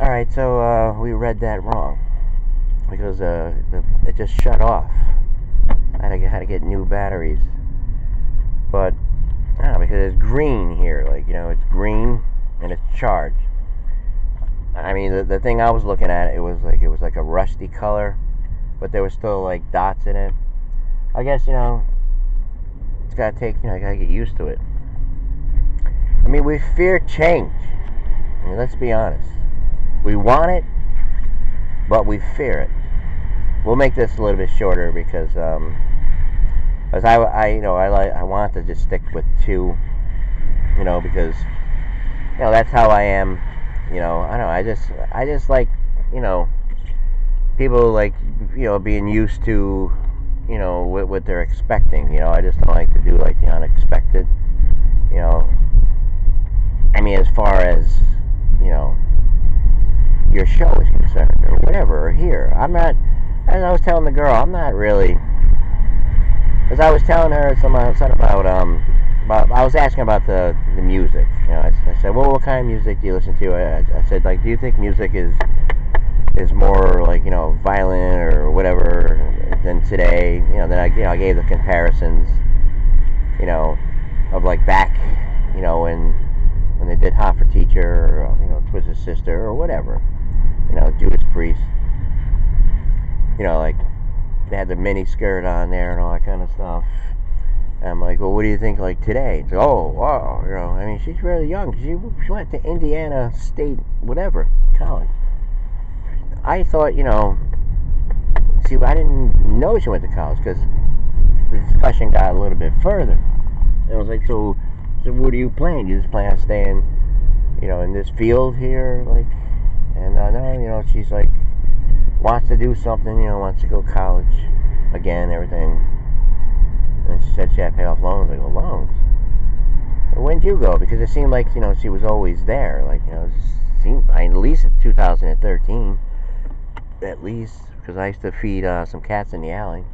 Alright, so we read that wrong because it just shut off. I had to get new batteries. But, I don't know, because it's green here. Like, it's green and it's charged. I mean, the thing I was looking at, it was like a rusty color, but there was still like dots in it. I guess, it's gotta take, I gotta get used to it. I mean, we fear change. I mean, let's be honest. We want it, but we fear it. We'll make this a little bit shorter because I want to just stick with two, because that's how I am. I don't know. I just like, people like, being used to, what they're expecting. I just don't like to do like the unexpected. I mean, as far as your show is concerned, or whatever, or here, I'm not. As I was telling the girl, I'm not really. As I was telling her something about I was asking about the music. I said, well, what kind of music do you listen to? I said, like, do you think music is more like violent or whatever than today? Then I gave the comparisons, of like back, when they did Hot for Teacher, or Twisted Sister, or whatever, Judas Priest, like they had the mini skirt on there and all that kind of stuff. And I'm like, well, what do you think like today? It's like, oh, wow, I mean, she's really young. She went to Indiana State, whatever, college. I thought, see, I didn't know she went to college because the discussion got a little bit further. And I was like, so what are you playing? You just plan on staying, in this field here, like? And no, she's like, wants to do something, wants to go to college again, everything. And she said she had to pay off loans. I go, loans? When did you go? Because it seemed like, she was always there. Like, at least in 2013. At least. Because I used to feed some cats in the alley.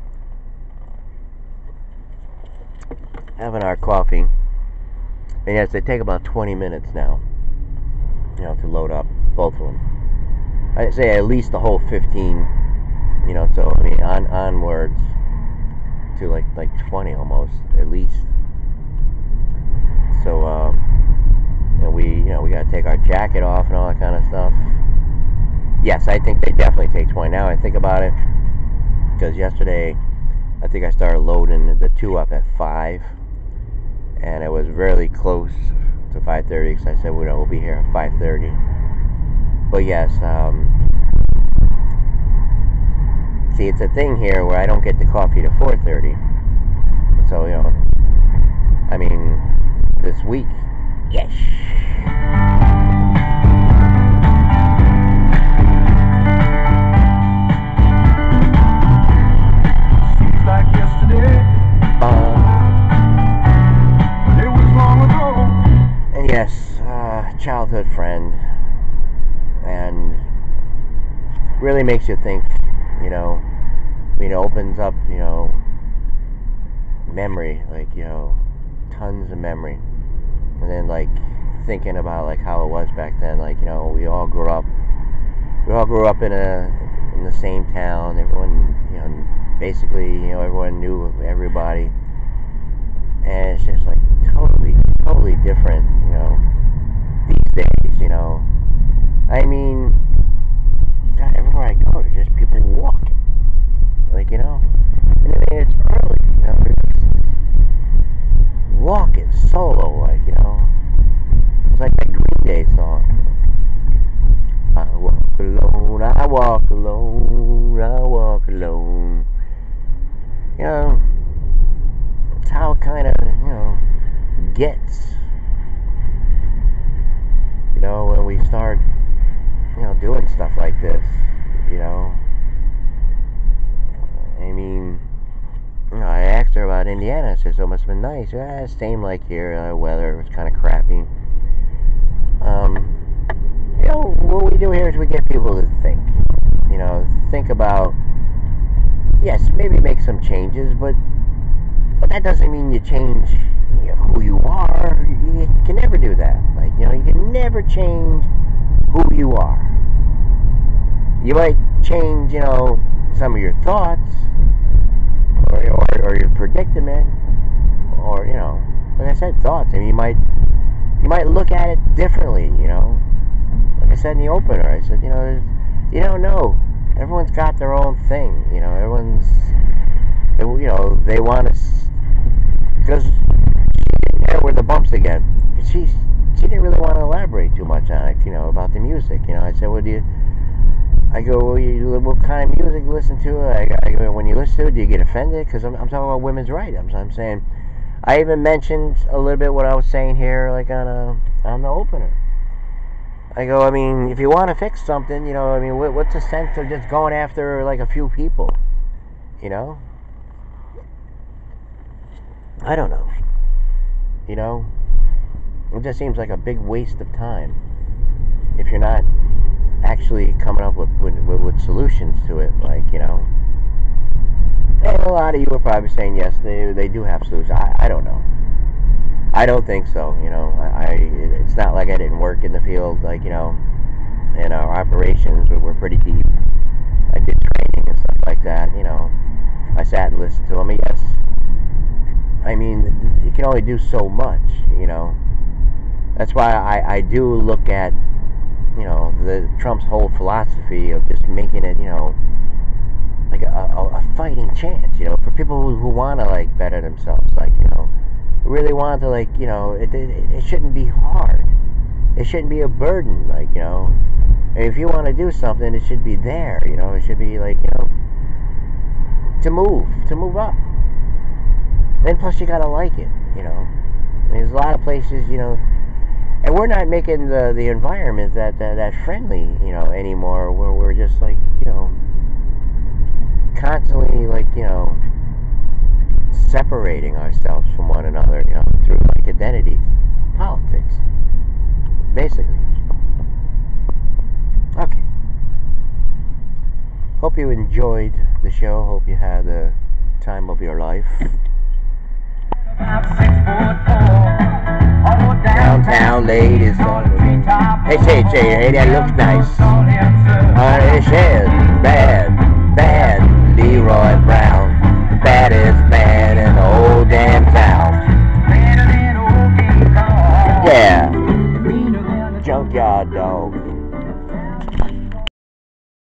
Having our coffee. And yes, they take about 20 minutes now, to load up, both of them. I'd say at least the whole 15, so, I mean, onwards to like 20 almost, at least. So, we gotta take our jacket off and all that kind of stuff. Yes, I think they definitely take 20. Now I think about it, because yesterday, I think I started loading the two up at 5, and it was really close to 5:30, because I said, we'll be here at 5:30. But yes, see, it's a thing here where I don't get the coffee to 4:30. So, I mean, this week, yes. Seems like yesterday, but it was long ago. And yes, childhood friend, and really makes you think, I mean, it opens up, memory, like, tons of memory. And then, like, thinking about, like, how it was back then, like, we all grew up in the same town. Everyone, basically, everyone knew everybody. And it's just, like, totally different, these days, I mean, God, everywhere I go, there's just people walking. Like, and it's early, walking solo, like, it's like that Green Day song. I walk alone, I walk alone, I walk alone. It's how it kind of, gets, when we start, doing stuff like this, I mean, I asked her about Indiana. I said, so it must have been nice. Yeah, same like here. Weather was kind of crappy. What we do here is we get people to think. Think about, yes, maybe make some changes, but that doesn't mean you change who you are. You can never do that. Like, you can never change who you are. you might change, some of your thoughts or your predicament, or like I said, thoughts. I mean, you might look at it differently. Like I said in the opener, I said, you don't know. Everyone's got their own thing. Everyone's, they want to, because there were the bumps again. She didn't really want to elaborate too much on it, about the music. I said, what kind of music you listen to? I go, when you listen to it, do you get offended? Because I'm talking about women's rights. I'm saying, I even mentioned a little bit what I was saying here, like on the opener. I go, I mean, if you want to fix something, what's the sense of just going after like a few people? I don't know. It just seems like a big waste of time if you're not actually coming up with solutions to it. Like, and a lot of you are probably saying yes, they do have solutions. I don't know. I don't think so. It's not like I didn't work in the field, like, and our operations were pretty deep. I did training and stuff like that. I sat and listened to them. Yes, I mean, you can only do so much. That's why I do look at the Trump's whole philosophy of just making it like a fighting chance, for people who want to like better themselves, like really want to like it shouldn't be hard, it shouldn't be a burden, like if you want to do something, it should be there, it should be like to move up, and plus you gotta like it, there's a lot of places, and we're not making the environment that friendly, anymore, where we're just like, constantly like, separating ourselves from one another, through like identity politics, basically. Okay. Hope you enjoyed the show. Hope you had the time of your life. Downtown ladies. Hey, hey, that looks nice. It is bad, Leroy.